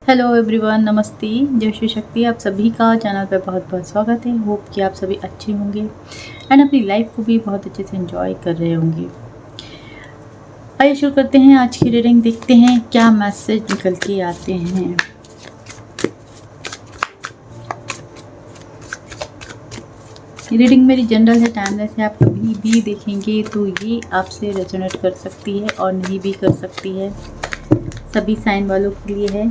Hello everyone, नमस्ते। जय श्री शक्ति। आप सभी का चैनल पे बहुत बहुत स्वागत है। होप कि आप सभी अच्छे होंगे एंड अपनी लाइफ को भी बहुत अच्छे से एंजॉय कर रहे होंगे। आइए शुरू करते हैं आज की रीडिंग। देखते हैं क्या मैसेज निकल के आते हैं। रीडिंग मेरी जनरल है, टाइमलेस है। आप कभी भी देखेंगे तो ये आपसे रेजोनेट कर सकती है और नहीं भी कर सकती है। सभी साइन वालों के लिए है।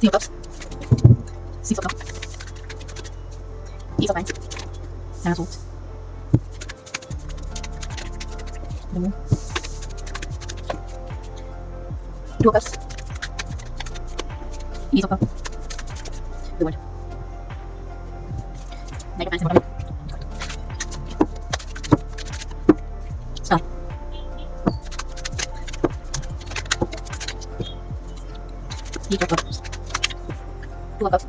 Three of Cups, Six of Cups, Ace of Wands, Ten of Swords, the Moon, Two of Cups, Ace of Cups, the World, Knight of Wands, the Bottom, Star, Eight of Cups, Two of Cups,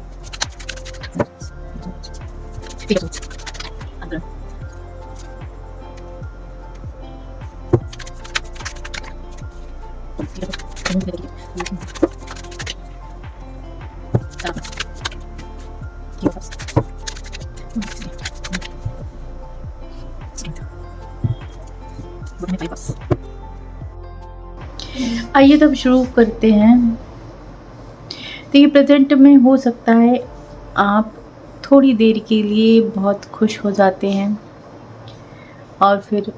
Page of Swords, and the आइए तब शुरू करते हैं। देखिए, present में हो सकता है आप थोड़ी देर के लिए बहुत खुश हो जाते हैं और फिर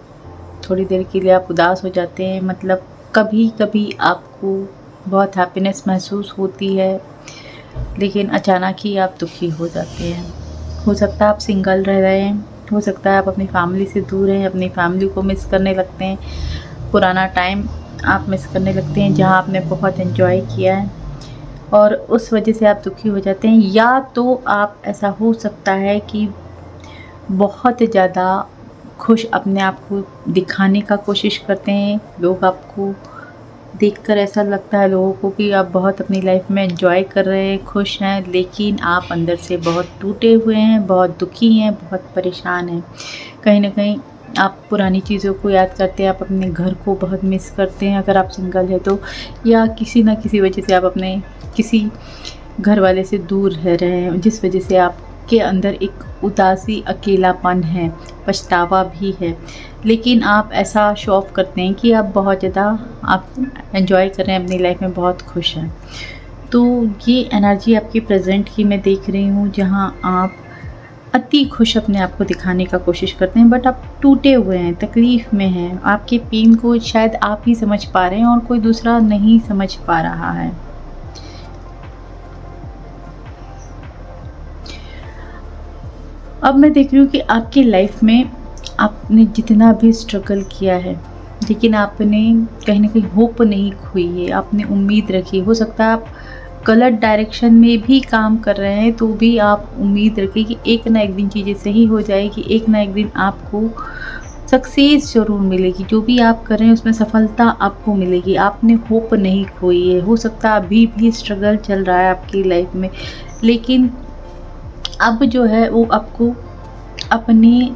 थोड़ी देर के लिए आप उदास हो जाते हैं। मतलब कभी कभी आपको बहुत हैप्पीनेस महसूस होती है, लेकिन अचानक ही आप दुखी हो जाते हैं। हो सकता है आप सिंगल रह रहे हैं, हो सकता है आप अपनी फैमिली से दूर हैं, अपनी फैमिली को मिस करने लगते हैं, पुराना टाइम आप मिस करने लगते हैं जहां आपने बहुत एंजॉय किया है और उस वजह से आप दुखी हो जाते हैं। या तो आप ऐसा हो सकता है कि बहुत ज़्यादा खुश अपने आप को दिखाने का कोशिश करते हैं। लोग आपको देखकर ऐसा लगता है लोगों को कि आप बहुत अपनी लाइफ में एंजॉय कर रहे हैं, खुश हैं, लेकिन आप अंदर से बहुत टूटे हुए हैं, बहुत दुखी हैं, बहुत परेशान हैं। कहीं ना कहीं आप पुरानी चीज़ों को याद करते हैं, आप अपने घर को बहुत मिस करते हैं अगर आप सिंगल है तो, या किसी ना किसी वजह से आप अपने किसी घर वाले से दूर रह रहे हैं जिस वजह से आपके अंदर एक उदासी, अकेलापन है, पछतावा भी है। लेकिन आप ऐसा शो ऑफ करते हैं कि आप बहुत ज़्यादा आप एंजॉय कर रहे हैं, अपनी लाइफ में बहुत खुश हैं। तो ये एनर्जी आपकी प्रेजेंट की मैं देख रही हूँ, जहाँ आप अति खुश अपने आप को दिखाने का कोशिश करते हैं, बट आप टूटे हुए हैं, तकलीफ़ में हैं। आपके पेन को शायद आप ही समझ पा रहे हैं और कोई दूसरा नहीं समझ पा रहा है। अब मैं देख रही हूँ कि आपकी लाइफ में आपने जितना भी स्ट्रगल किया है, लेकिन आपने कहीं ना कहीं होप नहीं खोई है, आपने उम्मीद रखी। हो सकता है आप गलत डायरेक्शन में भी काम कर रहे हैं तो भी आप उम्मीद रखें कि एक ना एक दिन चीज़ें सही हो जाएगी, एक ना एक दिन आपको सक्सेस ज़रूर मिलेगी। जो भी आप कर रहे हैं उसमें सफलता आपको मिलेगी। आपने होप नहीं खोई है। हो सकता है अभी भी स्ट्रगल चल रहा है आपकी लाइफ में, लेकिन अब जो है वो आपको अपनी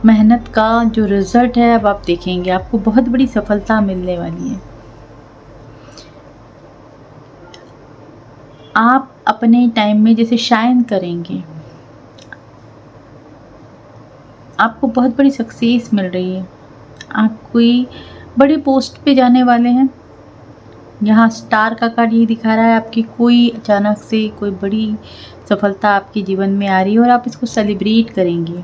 मेहनत का जो रिज़ल्ट है अब आप देखेंगे, आपको बहुत बड़ी सफलता मिलने वाली है। आप अपने टाइम में जैसे शाइन करेंगे, आपको बहुत बड़ी सक्सेस मिल रही है। आप कोई बड़े पोस्ट पे जाने वाले हैं। यहाँ स्टार का कार्ड ये दिखा रहा है, आपकी कोई अचानक से कोई बड़ी सफलता आपके जीवन में आ रही है और आप इसको सेलिब्रेट करेंगे।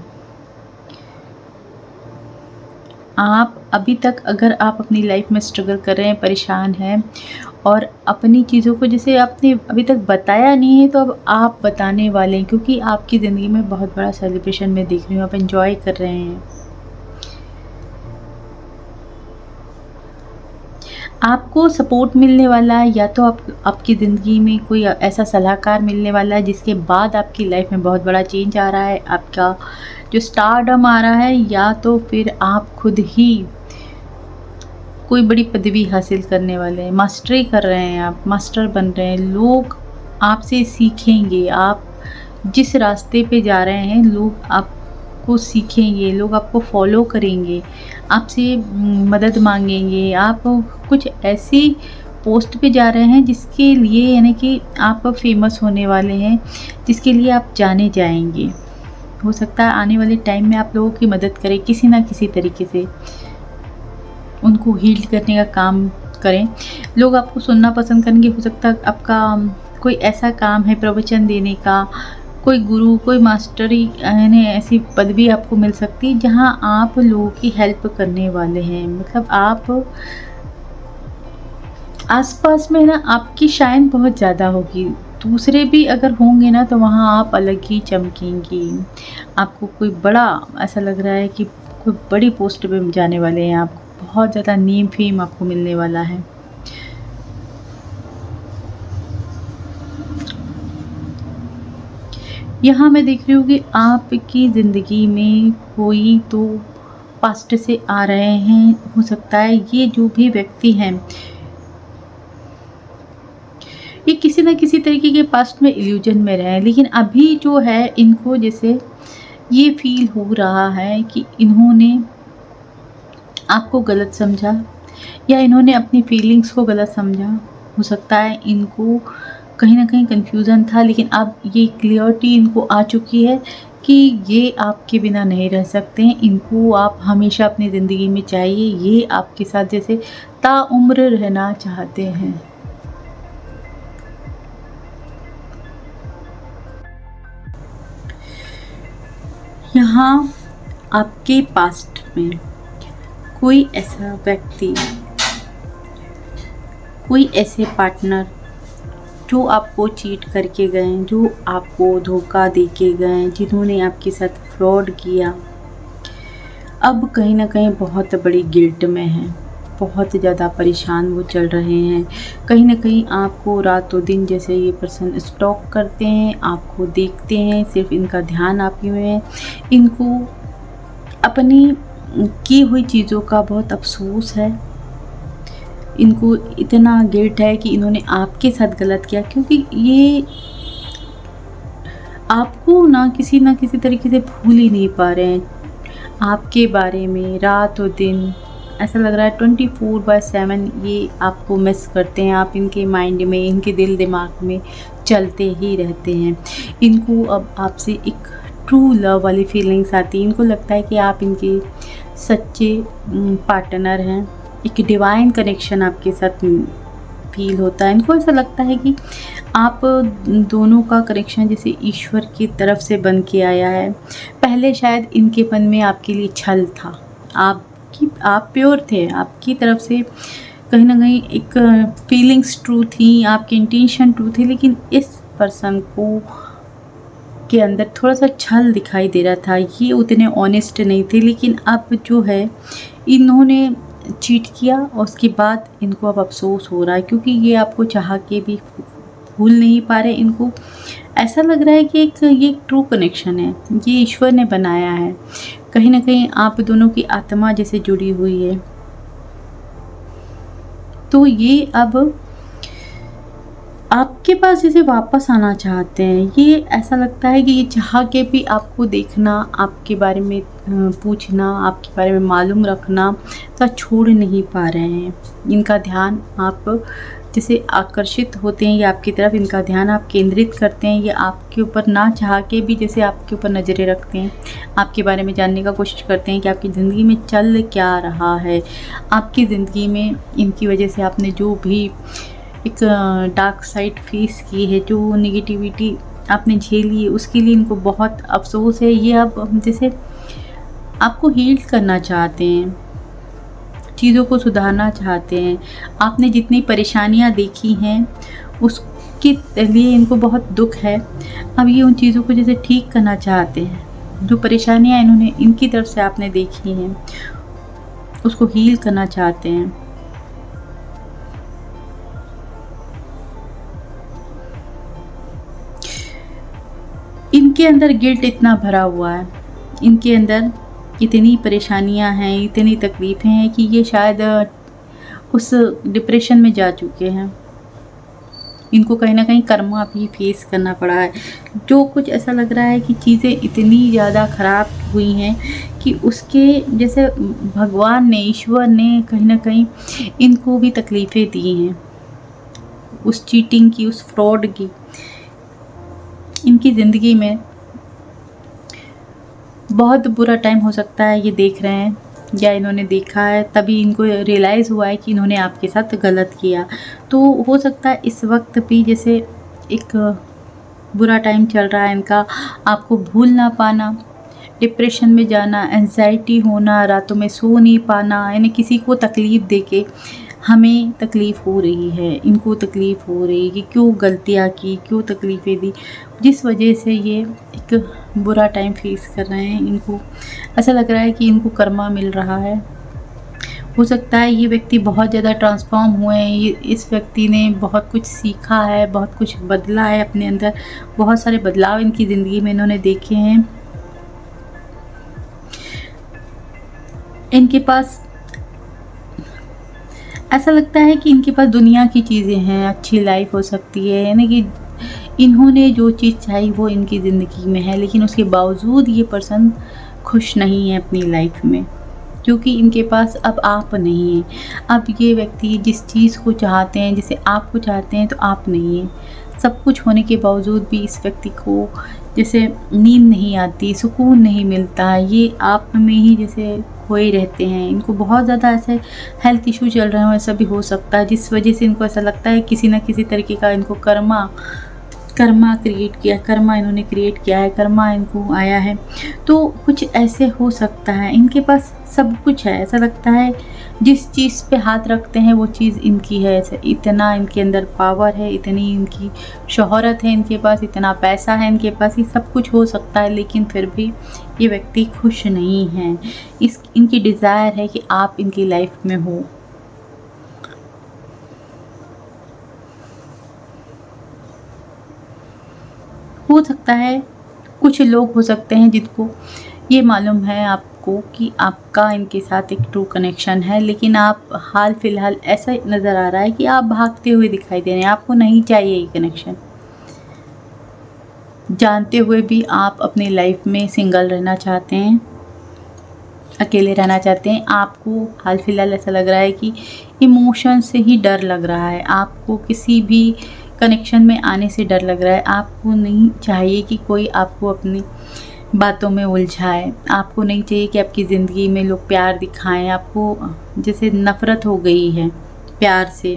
आप अभी तक अगर आप अपनी लाइफ में स्ट्रगल कर रहे हैं, परेशान हैं और अपनी चीज़ों को जैसे आपने अभी तक बताया नहीं है, तो अब आप बताने वाले हैं, क्योंकि आपकी ज़िंदगी में बहुत बड़ा सेलिब्रेशन मैं देख रही हूँ। आप एंजॉय कर रहे हैं। आपको सपोर्ट मिलने वाला है, या तो आपकी ज़िंदगी में कोई ऐसा सलाहकार मिलने वाला है जिसके बाद आपकी लाइफ में बहुत बड़ा चेंज आ रहा है, आपका जो स्टारडम आ रहा है, या तो फिर आप खुद ही कोई बड़ी पदवी हासिल करने वाले हैं, मास्टरी कर रहे हैं, आप मास्टर बन रहे हैं, लोग आपसे सीखेंगे। आप जिस रास्ते पे जा रहे हैं लोग आपको सीखेंगे, लोग आपको फॉलो करेंगे, आपसे मदद मांगेंगे। आप कुछ ऐसी पोस्ट पे जा रहे हैं जिसके लिए यानी कि आप फेमस होने वाले हैं, जिसके लिए आप जाने जाएंगे। हो सकता है आने वाले टाइम में आप लोगों की मदद करें किसी ना किसी तरीके से, उनको हील करने का काम करें। लोग आपको सुनना पसंद करेंगे। हो सकता है आपका कोई ऐसा काम है प्रवचन देने का, कोई गुरु, कोई मास्टरी यानी ऐसी पदवी आपको मिल सकती है जहां आप लोगों की हेल्प करने वाले हैं। मतलब आप आसपास में ना आपकी शाइन बहुत ज़्यादा होगी, दूसरे भी अगर होंगे ना तो वहाँ आप अलग ही चमकेंगी। आपको कोई बड़ा ऐसा लग रहा है कि कोई बड़ी पोस्ट पे जाने वाले हैं, आपको बहुत ज़्यादा नेम फेम आपको मिलने वाला है। यहाँ मैं देख रही हूँ कि आपकी ज़िंदगी में कोई तो पास्ट से आ रहे हैं। हो सकता है ये जो भी व्यक्ति हैं ये किसी न किसी तरीके के पास्ट में इल्यूजन में रहे, लेकिन अभी जो है इनको जैसे ये फील हो रहा है कि इन्होंने आपको गलत समझा या इन्होंने अपनी फीलिंग्स को गलत समझा। हो सकता है इनको कहीं ना कहीं कन्फ्यूज़न था, लेकिन अब ये क्लियरिटी इनको आ चुकी है कि ये आपके बिना नहीं रह सकते हैं, इनको आप हमेशा अपनी ज़िंदगी में चाहिए। ये आपके साथ जैसे ताउम्र रहना चाहते हैं। यहाँ आपके पास्ट में कोई ऐसा व्यक्ति, कोई ऐसे पार्टनर जो आपको चीट करके गए, जो आपको धोखा दे के गए, जिन्होंने आपके साथ फ्रॉड किया, अब कहीं ना कहीं बहुत बड़ी गिल्ट में हैं, बहुत ज़्यादा परेशान वो चल रहे हैं। कहीं ना कहीं आपको रातों दिन जैसे ये पर्सन स्टॉक करते हैं, आपको देखते हैं, सिर्फ इनका ध्यान आप ही में है। इनको अपनी की हुई चीज़ों का बहुत अफसोस है, इनको इतना गिल्ट है कि इन्होंने आपके साथ गलत किया, क्योंकि ये आपको ना किसी तरीके से भूल ही नहीं पा रहे हैं। आपके बारे में रात और दिन ऐसा लग रहा है 24/7 ये आपको मिस करते हैं। आप इनके माइंड में, इनके दिल दिमाग में चलते ही रहते हैं। इनको अब आपसे एक ट्रू लव वाली फीलिंग्स आती है। इनको लगता है कि आप इनके सच्चे पार्टनर हैं, एक डिवाइन कनेक्शन आपके साथ फील होता है। इनको ऐसा लगता है कि आप दोनों का कनेक्शन जैसे ईश्वर की तरफ से बन के आया है। पहले शायद इनके मन में आपके लिए छल था, आप प्योर थे, आपकी तरफ से कहीं ना कहीं एक फीलिंग्स ट्रू थी, आपकी इंटेंशन ट्रू थी, लेकिन इस पर्सन को के अंदर थोड़ा सा छल दिखाई दे रहा था। ये उतने ऑनेस्ट नहीं थे, लेकिन अब जो है इन्होंने चीट किया और उसके बाद इनको अब अफसोस हो रहा है, क्योंकि ये आपको चाह के भी भूल नहीं पा रहे। इनको ऐसा लग रहा है कि ये ट्रू कनेक्शन है, ये ईश्वर ने बनाया है। कहीं ना कहीं आप दोनों की आत्मा जैसे जुड़ी हुई है, तो ये अब आपके पास जैसे वापस आना चाहते हैं। ये ऐसा लगता है कि ये चाह के भी आपको देखना, आपके बारे में पूछना, आपके बारे में मालूम रखना तो छोड़ नहीं पा रहे हैं। इनका ध्यान आप जैसे आकर्षित होते हैं, ये आपकी तरफ इनका ध्यान आप केंद्रित करते हैं। ये आपके ऊपर ना चाह के भी जैसे आपके ऊपर नज़रें रखते हैं, आपके बारे में जानने का कोशिश करते हैं कि आपकी ज़िंदगी में चल क्या रहा है। आपकी ज़िंदगी में इनकी वजह से आपने जो भी एक डार्क साइड फेस की है, जो नेगेटिविटी आपने झेली है, उसके लिए इनको बहुत अफसोस है। ये अब जैसे आपको हील करना चाहते हैं, चीज़ों को सुधारना चाहते हैं। आपने जितनी परेशानियां देखी हैं उसके लिए इनको बहुत दुख है। अब ये उन चीज़ों को जैसे ठीक करना चाहते हैं, जो परेशानियां इन्होंने इनकी तरफ से आपने देखी हैं उसको हील करना चाहते हैं। इनके अंदर गिल्ट इतना भरा हुआ है, इनके अंदर इतनी परेशानियां हैं, इतनी तकलीफ़ें हैं कि ये शायद उस डिप्रेशन में जा चुके हैं। इनको कहीं ना कहीं कर्मा भी फेस करना पड़ा है। जो कुछ ऐसा लग रहा है कि चीज़ें इतनी ज़्यादा ख़राब हुई हैं कि उसके जैसे भगवान ने, ईश्वर ने कहीं ना कहीं इनको भी तकलीफ़ें दी हैं। उस चीटिंग की, उस फ्रॉड की, इनकी ज़िंदगी में बहुत बुरा टाइम हो सकता है। ये देख रहे हैं या इन्होंने देखा है, तभी इनको रियलाइज़ हुआ है कि इन्होंने आपके साथ गलत किया। तो हो सकता है इस वक्त भी जैसे एक बुरा टाइम चल रहा है इनका, आपको भूल ना पाना, डिप्रेशन में जाना, एंजाइटी होना, रातों में सो नहीं पाना, यानी किसी को तकलीफ़ देके हमें तकलीफ़ हो रही है, इनको तकलीफ़ हो रही है कि क्यों गलतियाँ की, क्यों तकलीफ़ें दी, जिस वजह से ये एक बुरा टाइम फेस कर रहे हैं। इनको ऐसा लग रहा है कि इनको कर्मा मिल रहा है। हो सकता है ये व्यक्ति बहुत ज़्यादा ट्रांसफॉर्म हुए हैं, ये इस व्यक्ति ने बहुत कुछ सीखा है, बहुत कुछ बदला है अपने अंदर, बहुत सारे बदलाव इनकी ज़िंदगी में इन्होंने देखे हैं। इनके पास ऐसा लगता है कि इनके पास दुनिया की चीज़ें हैं, अच्छी लाइफ हो सकती है, यानी कि इन्होंने जो चीज़ चाही वो इनकी ज़िंदगी में है, लेकिन उसके बावजूद ये पर्सन खुश नहीं है अपनी लाइफ में, क्योंकि इनके पास अब आप नहीं हैं। अब ये व्यक्ति जिस चीज़ को चाहते हैं, जिसे आपको चाहते हैं, तो आप नहीं हैं। सब कुछ होने के बावजूद भी इस व्यक्ति को जैसे नींद नहीं आती, सुकून नहीं मिलता, ये आप में ही जैसे खोए रहते हैं। इनको बहुत ज़्यादा ऐसे हेल्थ इशू चल रहे हो, ऐसा भी हो सकता है, जिस वजह से इनको ऐसा लगता है किसी न किसी तरीके का इनको कर्मा क्रिएट किया, कर्मा इन्होंने क्रिएट किया है, कर्मा इनको आया है। तो कुछ ऐसे हो सकता है, इनके पास सब कुछ है, ऐसा लगता है जिस चीज़ पे हाथ रखते हैं वो चीज़ इनकी है। ऐसे इतना इनके अंदर पावर है, इतनी इनकी शोहरत है इनके पास, इतना पैसा है इनके पास, ये सब कुछ हो सकता है, लेकिन फिर भी ये व्यक्ति खुश नहीं है। इनकी डिज़ायर है कि आप इनकी लाइफ में हो सकता है कुछ लोग हो सकते हैं जिनको ये मालूम है आपको कि आपका इनके साथ एक ट्रू कनेक्शन है, लेकिन आप हाल फिलहाल ऐसा नज़र आ रहा है कि आप भागते हुए दिखाई दे रहे हैं, आपको नहीं चाहिए ये कनेक्शन। जानते हुए भी आप अपनी लाइफ में सिंगल रहना चाहते हैं, अकेले रहना चाहते हैं। आपको हाल फिलहाल ऐसा लग रहा है कि इमोशन से ही डर लग रहा है, आपको किसी भी कनेक्शन में आने से डर लग रहा है। आपको नहीं चाहिए कि कोई आपको अपनी बातों में उलझाए, आपको नहीं चाहिए कि आपकी ज़िंदगी में लोग प्यार दिखाएं। आपको जैसे नफ़रत हो गई है, प्यार से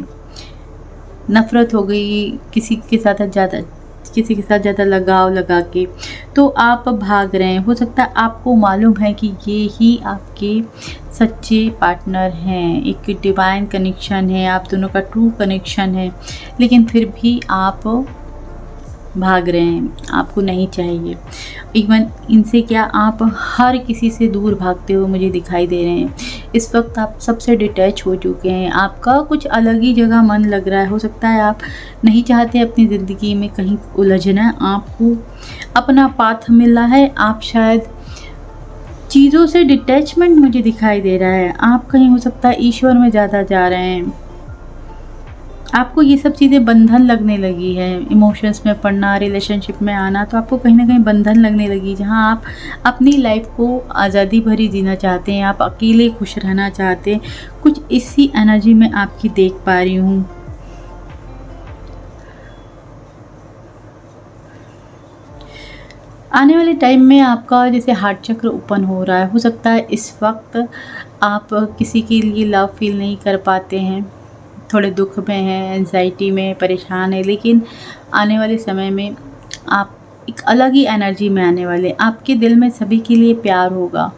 नफ़रत हो गई, किसी के साथ ज़्यादा लगाव लगा के, तो आप भाग रहे हैं। हो सकता है आपको मालूम है कि ये ही आपके सच्चे पार्टनर हैं, एक डिवाइन कनेक्शन है, आप दोनों का ट्रू कनेक्शन है, लेकिन फिर भी आप भाग रहे हैं, आपको नहीं चाहिए। इवन इनसे क्या, आप हर किसी से दूर भागते हुए मुझे दिखाई दे रहे हैं। इस वक्त आप सबसे डिटैच हो चुके हैं, आपका कुछ अलग ही जगह मन लग रहा है। हो सकता है आप नहीं चाहते अपनी ज़िंदगी में कहीं उलझना, आपको अपना पाथ मिला है। आप शायद चीज़ों से डिटैचमेंट मुझे दिखाई दे रहा है, आप कहीं हो सकता है ईश्वर में ज़्यादा जा रहे हैं। आपको ये सब चीज़ें बंधन लगने लगी है, इमोशंस में पड़ना, रिलेशनशिप में आना, तो आपको कहीं ना कहीं बंधन लगने लगी, जहाँ आप अपनी लाइफ को आज़ादी भरी जीना चाहते हैं, आप अकेले खुश रहना चाहते हैं। कुछ इसी एनर्जी में आपकी देख पा रही हूँ। आने वाले टाइम में आपका जैसे हार्ट चक्र ओपन हो रहा है। हो सकता है इस वक्त आप किसी के लिए लव फील नहीं कर पाते हैं, थोड़े दुख में हैं, एंजाइटी में परेशान है, लेकिन आने वाले समय में आप एक अलग ही एनर्जी में आने वाले। आपके दिल में सभी के लिए प्यार होगा,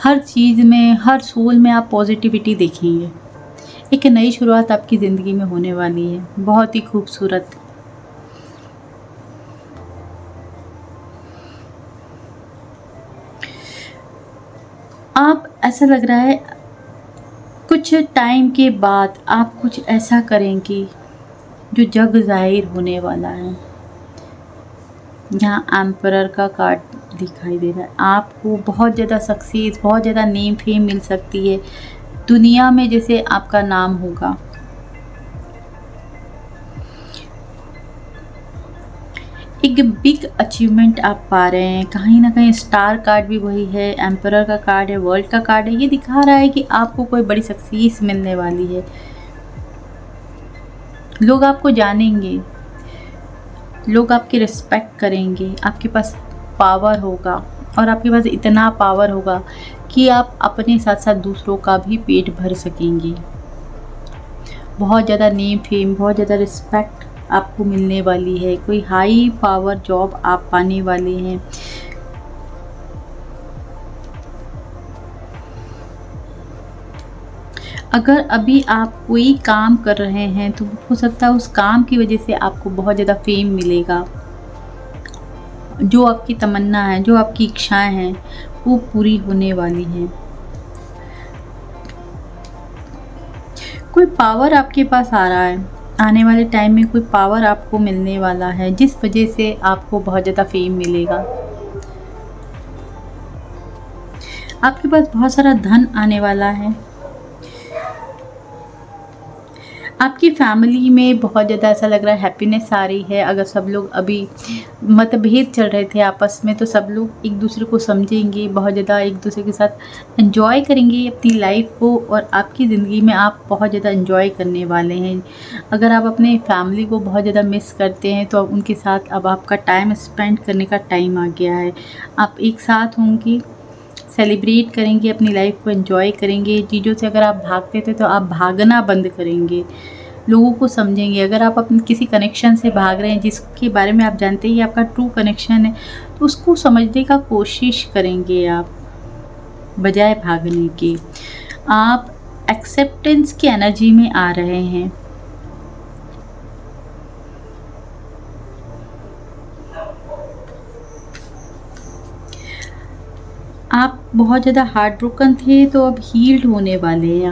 हर चीज़ में, हर सोल में आप पॉजिटिविटी देखेंगे। एक नई शुरुआत आपकी ज़िंदगी में होने वाली है, बहुत ही खूबसूरत। आप ऐसा लग रहा है कुछ टाइम के बाद आप कुछ ऐसा करेंगे जो जग ज़ाहिर होने वाला है। यहाँ एम्परर का कार्ड दिखाई दे रहा है। आपको बहुत ज़्यादा सक्सेस, बहुत ज़्यादा नेम फेम मिल सकती है दुनिया में, जैसे आपका नाम होगा। एक बिग अचीवमेंट आप पा रहे हैं। कहीं ना कहीं स्टार कार्ड भी वही है, एम्परर का कार्ड है, वर्ल्ड का कार्ड है। ये दिखा रहा है कि आपको कोई बड़ी सक्सेस मिलने वाली है। लोग आपको जानेंगे, लोग आपकी रिस्पेक्ट करेंगे, आपके पास पावर होगा, और आपके पास इतना पावर होगा कि आप अपने साथ साथ दूसरों का भी पेट भर सकेंगे। बहुत ज़्यादा नेम फेम, बहुत ज़्यादा रिस्पेक्ट आपको मिलने वाली है। कोई हाई पावर जॉब आप पाने वाले हैं। अगर अभी आप कोई काम कर रहे हैं तो हो सकता है उस काम की वजह से आपको बहुत ज़्यादा फेम मिलेगा। जो आपकी तमन्ना है, जो आपकी इच्छाएं हैं, वो पूरी होने वाली हैं। कोई पावर आपके पास आ रहा है, आने वाले टाइम में कोई पावर आपको मिलने वाला है, जिस वजह से आपको बहुत ज़्यादा फेम मिलेगा। आपके पास बहुत सारा धन आने वाला है। आपकी फैमिली में बहुत ज़्यादा ऐसा लग रहा है हैप्पीनेस आ रही है। अगर सब लोग अभी मतभेद चल रहे थे आपस में, तो सब लोग एक दूसरे को समझेंगे, बहुत ज़्यादा एक दूसरे के साथ एंजॉय करेंगे अपनी लाइफ को, और आपकी ज़िंदगी में आप बहुत ज़्यादा एंजॉय करने वाले हैं। अगर आप अपने फैमिली को बहुत ज़्यादा मिस करते हैं, तो अब उनके साथ अब आपका टाइम स्पेंड करने का टाइम आ गया है। आप एक साथ होंगे, सेलिब्रेट करेंगे, अपनी लाइफ को एंजॉय करेंगे। चीज़ों से अगर आप भागते थे तो आप भागना बंद करेंगे, लोगों को समझेंगे। अगर आप अपने किसी कनेक्शन से भाग रहे हैं जिसके बारे में आप जानते हैं ये आपका ट्रू कनेक्शन है, तो उसको समझने का कोशिश करेंगे आप, बजाय भागने के। आप एक्सेप्टेंस की एनर्जी में आ रहे हैं। आप बहुत ज़्यादा हार्ट ब्रोकन थे, तो अब हील्ड होने वाले हैं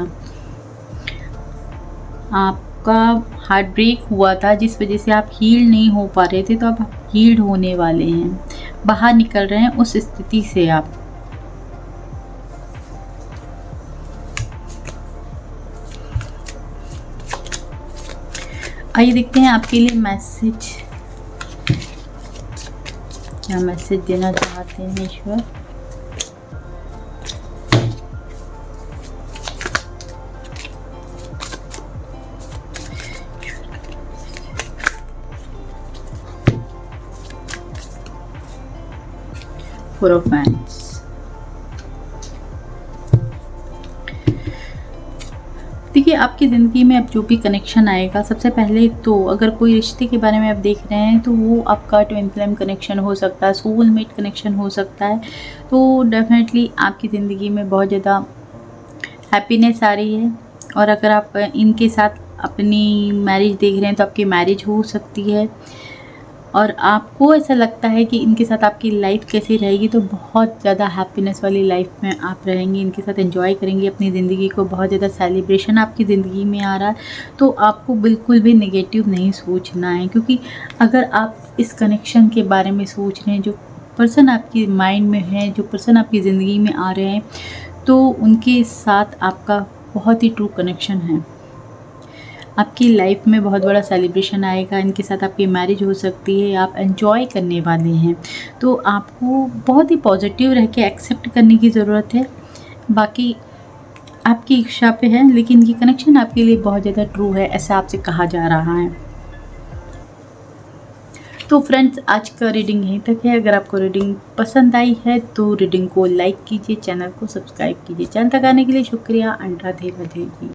आपका हार्ट ब्रेक हुआ था जिस वजह से आप हील नहीं हो पा रहे थे, तो अब हील्ड होने वाले हैं, बाहर निकल रहे हैं उस स्थिति से आप। आइए देखते हैं आपके लिए मैसेज, क्या मैसेज देना चाहते हैं ईश्वर। Four of wands. देखिए आपकी ज़िंदगी में अब जो भी कनेक्शन आएगा, सबसे पहले तो अगर कोई रिश्ते के बारे में आप देख रहे हैं तो वो आपका ट्विन फ्लेम कनेक्शन हो सकता है, सोलमेट कनेक्शन हो सकता है। तो डेफिनेटली आपकी ज़िंदगी में बहुत ज़्यादा हैप्पीनेस आ रही है। और अगर आप इनके साथ अपनी मैरिज देख रहे हैं तो आपकी मैरिज हो सकती है, और आपको ऐसा लगता है कि इनके साथ आपकी लाइफ कैसी रहेगी, तो बहुत ज़्यादा हैप्पीनेस वाली लाइफ में आप रहेंगे, इनके साथ एंजॉय करेंगे अपनी ज़िंदगी को। बहुत ज़्यादा सेलिब्रेशन आपकी ज़िंदगी में आ रहा है, तो आपको बिल्कुल भी नेगेटिव नहीं सोचना है। क्योंकि अगर आप इस कनेक्शन के बारे में सोच रहे हैं, जो पर्सन आपकी माइंड में है, जो पर्सन आपकी ज़िंदगी में आ रहे हैं, तो उनके साथ आपका बहुत ही ट्रू कनेक्शन है। आपकी लाइफ में बहुत बड़ा सेलिब्रेशन आएगा, इनके साथ आपकी मैरिज हो सकती है, आप एंजॉय करने वाले हैं। तो आपको बहुत ही पॉजिटिव रह के एक्सेप्ट करने की ज़रूरत है। बाकी आपकी इच्छा पे है, लेकिन ये कनेक्शन आपके लिए बहुत ज़्यादा ट्रू है, ऐसा आपसे कहा जा रहा है। तो फ्रेंड्स, आज का रीडिंग यहीं तक है। अगर आपको रीडिंग पसंद आई है तो रीडिंग को लाइक कीजिए, चैनल को सब्सक्राइब कीजिए। चैनल तक आने के लिए शुक्रिया। राधे राधे जी।